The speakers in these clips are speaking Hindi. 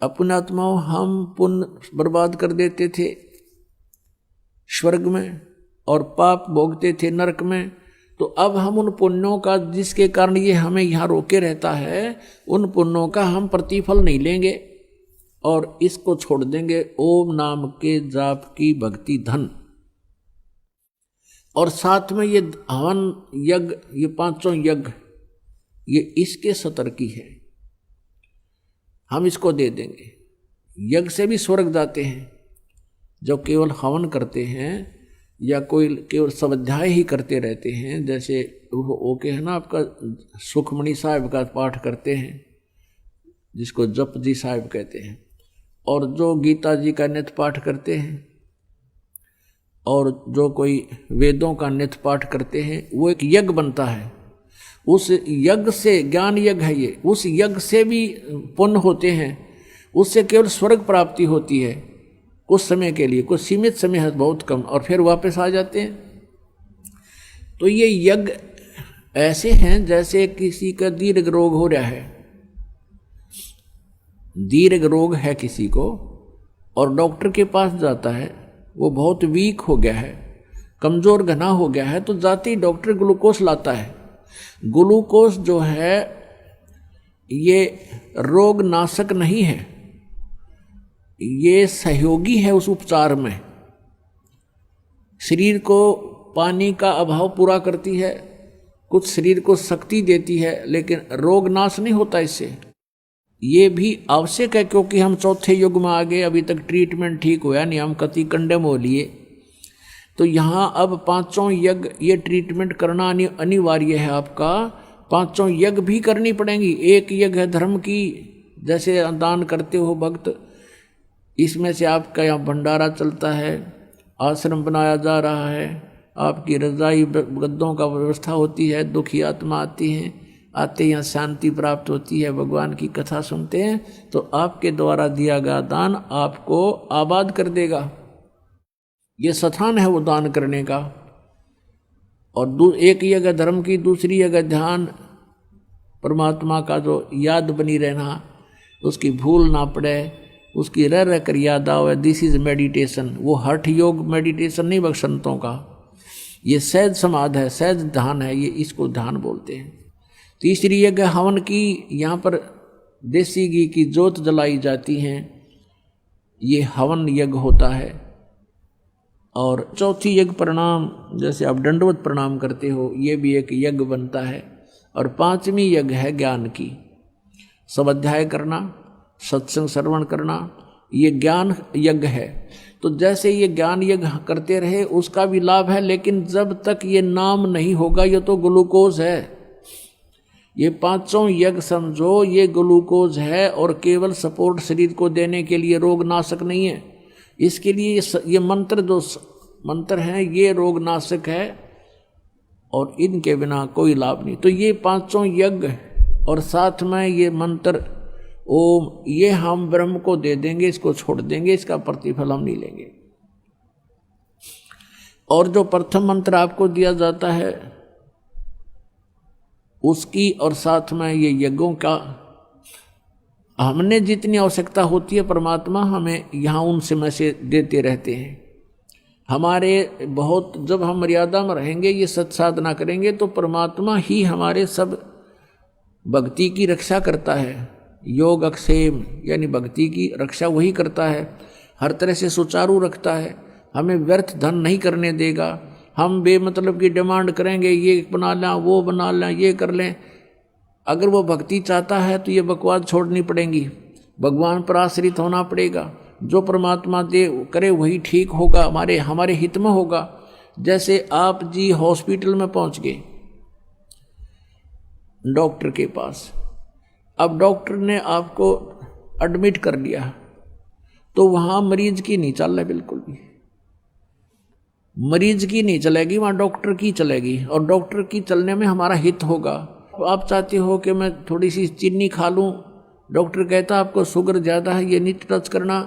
अपनात्माओं हम पुण्य बर्बाद कर देते थे स्वर्ग में और पाप भोगते थे नरक में। तो अब हम उन पुण्यों का, जिसके कारण ये हमें यहाँ रोके रहता है, उन पुण्यों का हम प्रतिफल नहीं लेंगे और इसको छोड़ देंगे ओम नाम के जाप की भक्ति धन। और साथ में ये हवन यज्ञ, ये पांचों यज्ञ, ये इसके सतर्की है, हम इसको दे देंगे। यज्ञ से भी स्वर्ग जाते हैं जो केवल हवन करते हैं या कोई केवल स्वाध्याय ही करते रहते हैं। जैसे वो के है ना, आपका सुखमणि साहिब का पाठ करते हैं जिसको जप जी साहिब कहते हैं, और जो गीता जी का नित्य पाठ करते हैं, और जो कोई वेदों का नित्य पाठ करते हैं, वो एक यज्ञ बनता है। उस यज्ञ से, ज्ञान यज्ञ है ये, उस यज्ञ से भी पुण्य होते हैं, उससे केवल स्वर्ग प्राप्ति होती है कुछ समय के लिए, कुछ सीमित समय है, बहुत कम, और फिर वापस आ जाते हैं। तो ये यज्ञ ऐसे हैं जैसे किसी का दीर्घ रोग हो रहा है, दीर्घ रोग है किसी को, और डॉक्टर के पास जाता है, वो बहुत वीक हो गया है, कमज़ोर घना हो गया है, तो जाते ही डॉक्टर ग्लूकोज लाता है। ग्लूकोज जो है ये रोग नाशक नहीं है, ये सहयोगी है उस उपचार में। शरीर को पानी का अभाव पूरा करती है, कुछ शरीर को शक्ति देती है, लेकिन रोग नाश नहीं होता इससे। ये भी आवश्यक है क्योंकि हम चौथे युग में आ गए, अभी तक ट्रीटमेंट ठीक हुआ नहीं, हम कति कंडेम हो लिए। तो यहाँ अब पांचों यज्ञ, ये ट्रीटमेंट करना अनिवार्य है आपका। पांचों यज्ञ भी करनी पड़ेंगी। एक यज्ञ है धर्म की, जैसे दान करते हो भक्त, इसमें से आपका यहाँ भंडारा चलता है, आश्रम बनाया जा रहा है, आपकी रजाई गद्दों का व्यवस्था होती है, दुखी आत्मा आती हैं, आते यहाँ शांति प्राप्त होती है, भगवान की कथा सुनते हैं, तो आपके द्वारा दिया गया दान आपको आबाद कर देगा। ये स्थान है वो दान करने का। और एक जगह धर्म की, दूसरी जगह ध्यान, परमात्मा का जो याद बनी रहना, उसकी भूल ना पड़े, उसकी रह रह कर याद आवे, दिस इज मेडिटेशन। वो हठ योग मेडिटेशन नहीं बख्शंतों का, ये सहज समाध है, सहज ध्यान है, ये इसको ध्यान बोलते हैं। तीसरी जगह हवन की, यहाँ पर देसी घी की जोत जलाई जाती हैं, ये हवन यज्ञ होता है। और चौथी यज्ञ प्रणाम, जैसे आप दंडवत प्रणाम करते हो, ये भी एक यज्ञ बनता है। और पांचवी यज्ञ है ज्ञान की, स्वाध्याय करना, सत्संग श्रवण करना, ये ज्ञान यज्ञ है। तो जैसे ये ज्ञान यज्ञ करते रहे उसका भी लाभ है, लेकिन जब तक ये नाम नहीं होगा, ये तो ग्लूकोज है। ये पांचों यज्ञ समझो, ये ग्लूकोज है, और केवल सपोर्ट शरीर को देने के लिए, रोग नाशक नहीं है। इसके लिए ये मंत्र, जो मंत्र हैं, ये रोग नाशक है, और इनके बिना कोई लाभ नहीं। तो ये पांचों यज्ञ और साथ में ये मंत्र ओम, ये हम ब्रह्म को दे देंगे, इसको छोड़ देंगे, इसका प्रतिफल हम नहीं लेंगे। और जो प्रथम मंत्र आपको दिया जाता है उसकी, और साथ में ये यज्ञों का, हमने जितनी आवश्यकता होती है परमात्मा हमें यहाँ उनसे में से देते रहते हैं। हमारे बहुत, जब हम मर्यादा में रहेंगे, ये सत्साधना करेंगे, तो परमात्मा ही हमारे सब भक्ति की रक्षा करता है। योग अक्षेम यानी भक्ति की रक्षा वही करता है, हर तरह से सुचारू रखता है, हमें व्यर्थ धन नहीं करने देगा। हम बेमतलब की डिमांड करेंगे, ये बना लें, वो बना लें, ये कर लें, अगर वो भक्ति चाहता है तो ये बकवास छोड़नी पड़ेंगी, भगवान पर आश्रित होना पड़ेगा। जो परमात्मा दे करे वही ठीक होगा, हमारे हित में होगा। जैसे आप जी हॉस्पिटल में पहुंच गए डॉक्टर के पास, अब डॉक्टर ने आपको एडमिट कर लिया, तो वहाँ मरीज की नहीं चल रहा, बिल्कुल भी मरीज की नहीं चलेगी, वहाँ डॉक्टर की चलेगी, और डॉक्टर की चलने में हमारा हित होगा। आप चाहते हो कि मैं थोड़ी सी चीनी खा लूँ, डॉक्टर कहता आपको शुगर ज़्यादा है, ये नहीं टच करना,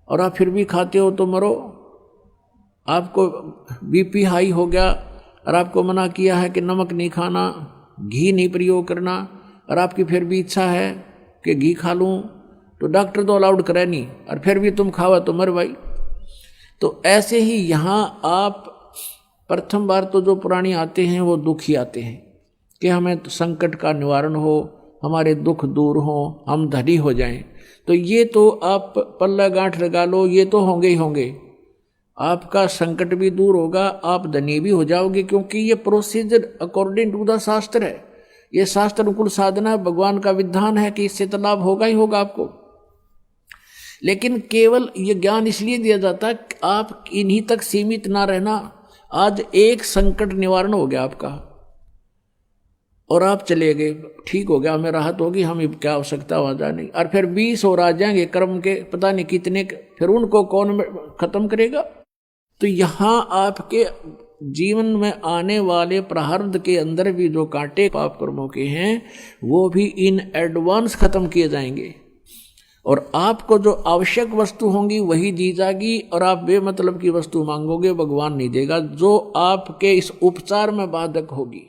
और आप फिर भी खाते हो तो मरो। आपको बीपी हाई हो गया और आपको मना किया है कि नमक नहीं खाना, घी नहीं प्रयोग करना, और आपकी फिर भी इच्छा है कि घी खा लूँ, तो डॉक्टर तो अलाउड करे नहीं, और फिर भी तुम खावा तो मर भाई। तो ऐसे ही यहाँ आप प्रथम बार तो जो प्राणी आते हैं वो दुखी आते हैं कि हमें तो संकट का निवारण हो, हमारे दुख दूर हो, हम धनी हो जाएं। तो ये तो आप पल्ला गांठ लगा लो, ये तो होंगे ही होंगे। आपका संकट भी दूर होगा, आप धनी भी हो जाओगे, क्योंकि ये प्रोसीजर अकॉर्डिंग टू द शास्त्र है। ये शास्त्र अनुकूल साधना है, भगवान का विधान है कि इससे तो लाभ होगा ही होगा आपको। लेकिन केवल ये ज्ञान इसलिए दिया जाता है कि आप इन्हीं तक सीमित ना रहना। आज एक संकट निवारण हो गया आपका और आप चले गए, ठीक हो गया, हमें राहत होगी, हमें क्या आवश्यकता वजह नहीं, और फिर 20 और आ जाएंगे कर्म के पता नहीं कितने, फिर उनको कौन खत्म करेगा। तो यहाँ आपके जीवन में आने वाले प्रारब्ध के अंदर भी जो कांटे पाप कर्मों के हैं वो भी इन एडवांस खत्म किए जाएंगे, और आपको जो आवश्यक वस्तु होंगी वही दी जाएगी, और आप बेमतलब की वस्तु मांगोगे भगवान नहीं देगा, जो आपके इस उपचार में बाधक होगी।